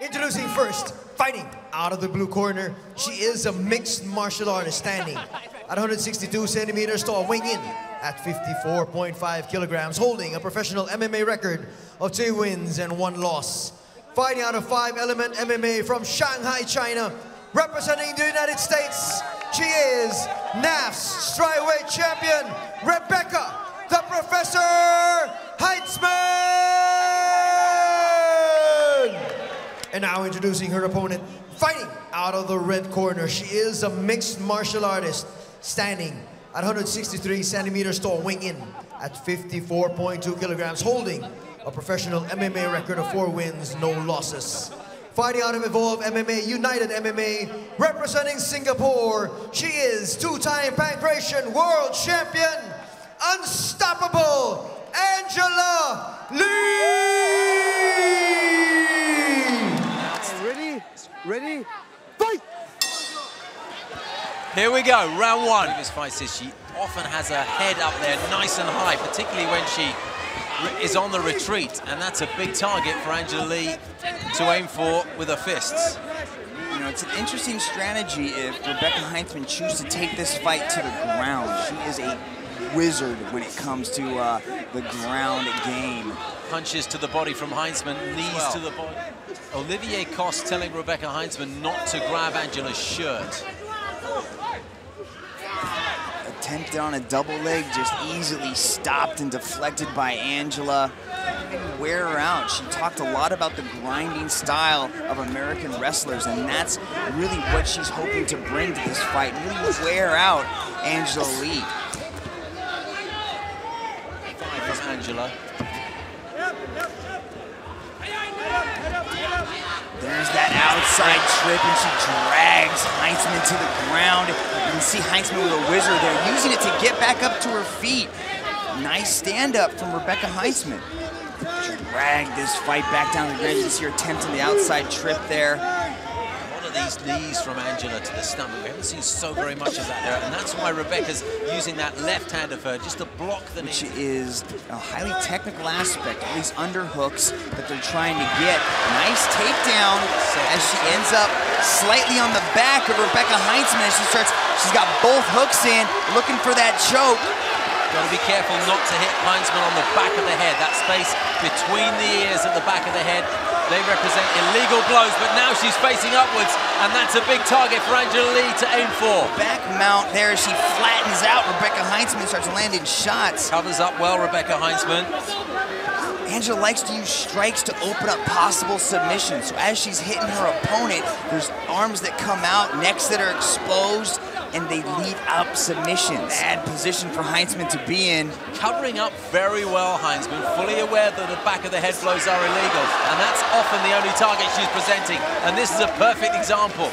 Introducing first, fighting out of the blue corner. She is a mixed martial artist standing at 162 centimeters tall, weighing in at 54.5 kilograms, holding a professional MMA record of 2 wins and 1 loss. Fighting out of 5-element MMA from Shanghai, China, representing the United States, she is NAF's strawweight champion, Rebecca, the Professor Heintzman! And now introducing her opponent, fighting out of the red corner. She is a mixed martial artist, standing at 163 centimeters tall, weighing in at 54.2 kilograms, holding a professional MMA record of 4 wins, no losses. Fighting out of Evolve MMA, United MMA, representing Singapore, she is 2-time Pancration World Champion, Unstoppable Angela Lee! Ready? Fight! Here we go, round 1. This fight says she often has her head up there nice and high, particularly when she is on the retreat, and that's a big target for Angela Lee to aim for with her fists. You know, it's an interesting strategy if Rebecca Heintzman chooses to take this fight to the ground. She is a wizard when it comes to the ground game. Punches to the body from Heintzman, knees to the body. Olivier Coste telling Rebecca Heintzman not to grab Angela's shirt. Attempted on a double leg, just easily stopped and deflected by Angela. Didn't wear her out. She talked a lot about the grinding style of American wrestlers, and that's really what she's hoping to bring to this fight, really wear out Angela Lee. 5 is Angela. There's that outside trip, and she drags Heintzman to the ground. You can see Heintzman with a wizard there, using it to get back up to her feet. Nice stand-up from Rebecca Heintzman. Drag this fight back down the ground. You can see her attempting the outside trip there. These knees from Angela to the stomach. We haven't seen so very much of that there, and that's why Rebecca's using that left hand of her just to block the Which knee. is a highly technical aspect, all these underhooks that they're trying to get. Nice takedown as she ends up slightly on the back of Rebecca Heintzman as she's got both hooks in, looking for that choke. Got to be careful not to hit Heintzman on the back of the head. That space between the ears at the back of the head, they represent illegal blows, but now she's facing upwards, and that's a big target for Angela Lee to aim for. Back mount there as she flattens out. Rebecca Heintzman starts landing shots. Covers up well, Rebecca Heintzman. Angela likes to use strikes to open up possible submissions. So as she's hitting her opponent, there's arms that come out, necks that are exposed, and they lead up submissions. Bad position for Heintzman to be in. Covering up very well, Heintzman, fully aware that the back of the head blows are illegal, and that's often the only target she's presenting, and this is a perfect example.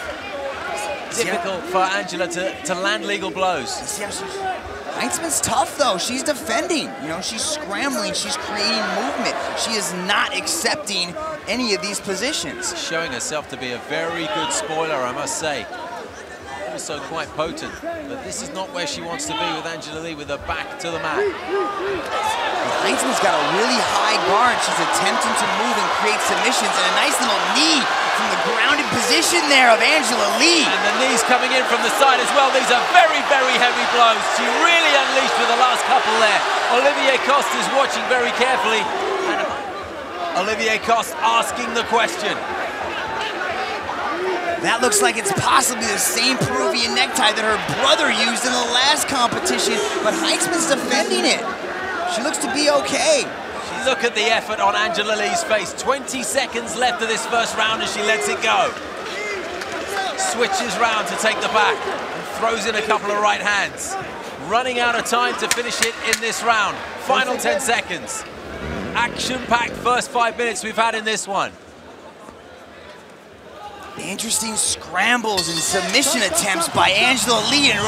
Difficult for Angela to land legal blows. Heintzman's tough, though. She's defending. You know, she's scrambling. She's creating movement. She is not accepting any of these positions. Showing herself to be a very good spoiler, I must say. Also quite potent, but this is not where she wants to be with Angela Lee, with her back to the mat. Heintzman's got a really high guard. She's attempting to move and create submissions, and a nice little knee from the grounded position there of Angela Lee. And the knees coming in from the side as well. These are very, very heavy blows. She really unleashed with the last couple there. Olivier Coste is watching very carefully, and Olivier Coste asking the question. That looks like it's possibly the same Peruvian necktie that her brother used in the last competition, but Heintzman's defending it. She looks to be okay. Look at the effort on Angela Lee's face. 20 seconds left of this first round and she lets it go. Switches round to take the back and throws in a couple of right hands. Running out of time to finish it in this round. Final 10 seconds. Action-packed first 5 minutes we've had in this one. Interesting scrambles and submission attempts by Angela Lee, and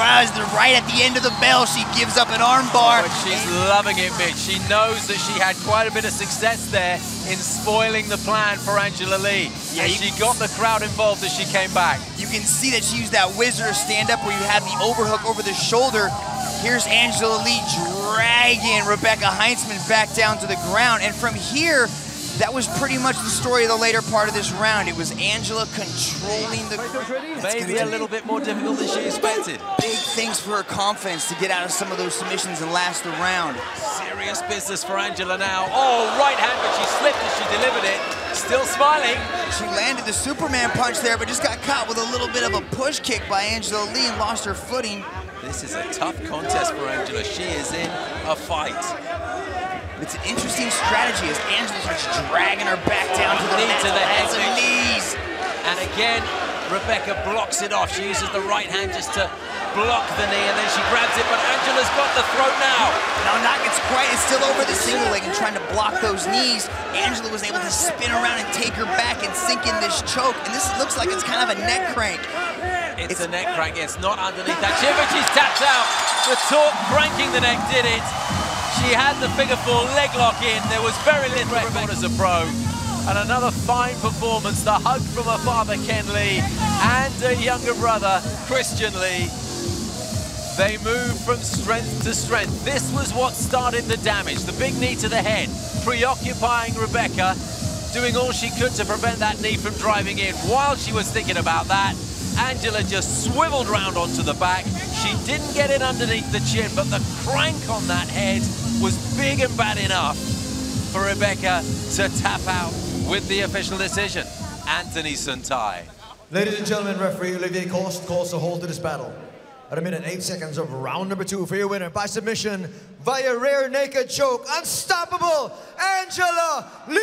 right at the end of the bell, she gives up an armbar. But she's loving it, Mitch. She knows that she had quite a bit of success there in spoiling the plan for Angela Lee. Yeah, and she got the crowd involved as she came back. You can see that she used that wizard stand-up where you have the overhook over the shoulder. Here's Angela Lee dragging Rebecca Heintzman back down to the ground, and from here, that was pretty much the story of the later part of this round. It was Angela controlling the ground. Maybe a little bit more difficult than she expected. Big things for her confidence to get out of some of those submissions and last the round. Serious business for Angela now. Oh, right hand, but she slipped as she delivered it. Still smiling. She landed the Superman punch there, but just got caught with a little bit of a push kick by Angela Lee and lost her footing. This is a tough contest for Angela. She is in a fight. It's an interesting strategy as Angela starts dragging her back down to the knee to the head. and knees. And again, Rebecca blocks it off. She uses the right hand just to block the knee, and then she grabs it, but Angela's got the throat now. No, not gets quite. It's still over the single leg and trying to block those knees. Angela was able to spin around and take her back and sink in this choke, and this looks like it's kind of a neck crank. It's a neck crank. It's not underneath that chin, but she's tapped out. The torque cranking the neck did it. She had the figure four leg lock in. There was very little record as a pro. And another fine performance. The hug from her father, Ken Lee, and her younger brother, Christian Lee. They moved from strength to strength. This was what started the damage. The big knee to the head, preoccupying Rebecca, doing all she could to prevent that knee from driving in. While she was thinking about that, Angela just swiveled round onto the back. She didn't get it underneath the chin, but the crank on that head was big and bad enough for Rebecca to tap out with the official decision. Anthony Suntai. Ladies and gentlemen, referee Olivier Coste calls a halt to this battle. At 1 minute 8 seconds of round number 2 for your winner by submission via rear naked choke, unstoppable Angela Lee!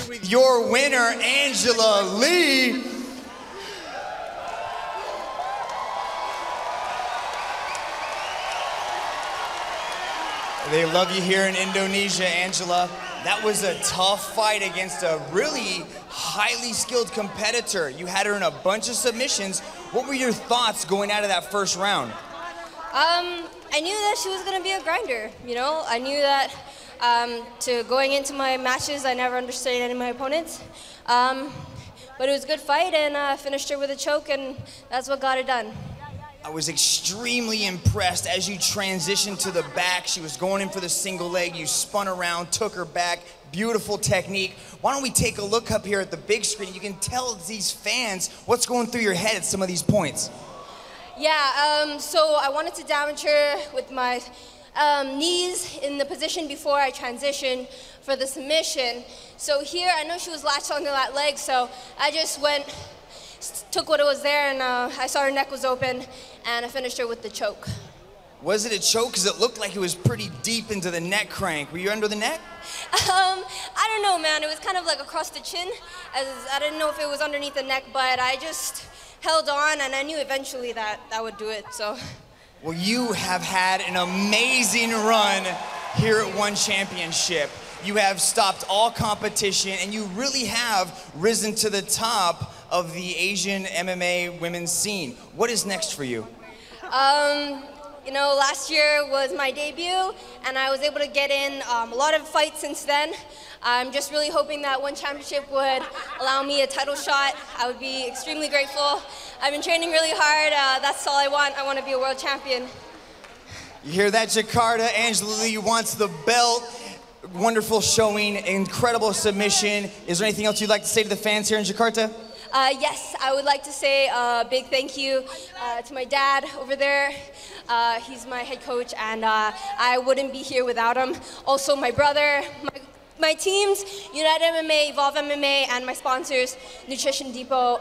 With your winner, Angela Lee. They love you here in Indonesia, Angela. That was a tough fight against a really highly skilled competitor. You had her in a bunch of submissions. What were your thoughts going out of that first round? I knew that she was going to be a grinder, you know? I knew that going into my matches, I never understudied any of my opponents. But it was a good fight, and I finished her with a choke, and that's what got it done. I was extremely impressed as you transitioned to the back. She was going in for the single leg. You spun around, took her back. Beautiful technique. Why don't we take a look up here at the big screen? You can tell these fans what's going through your head at some of these points. Yeah, so I wanted to damage her with my knees in the position before I transitioned for the submission. So here, I know she was latched onto that leg, so I just took what was there, and I saw her neck was open, and I finished her with the choke. Was it a choke? Because it looked like it was pretty deep into the neck crank. Were you under the neck? I don't know, man. It was kind of like across the chin. I didn't know if it was underneath the neck, but I just held on, and I knew eventually that would do it, so. Well, you have had an amazing run here at One Championship. You have stopped all competition, and you really have risen to the top of the Asian MMA women's scene. What is next for you? You know, last year was my debut, and I was able to get in a lot of fights since then. I'm just really hoping that One Championship would allow me a title shot. I would be extremely grateful. I've been training really hard. That's all I want. I want to be a world champion. You hear that, Jakarta? Angela Lee wants the belt. Wonderful showing, incredible submission. Is there anything else you'd like to say to the fans here in Jakarta? Yes, I would like to say a big thank you to my dad over there. He's my head coach, and I wouldn't be here without him. Also, my brother, my teams, United MMA, Evolve MMA, and my sponsors, Nutrition Depot,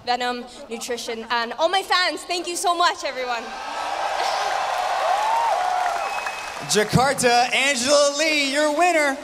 Venom Nutrition, and all my fans. Thank you so much, everyone. Jakarta, Angela Lee, your winner.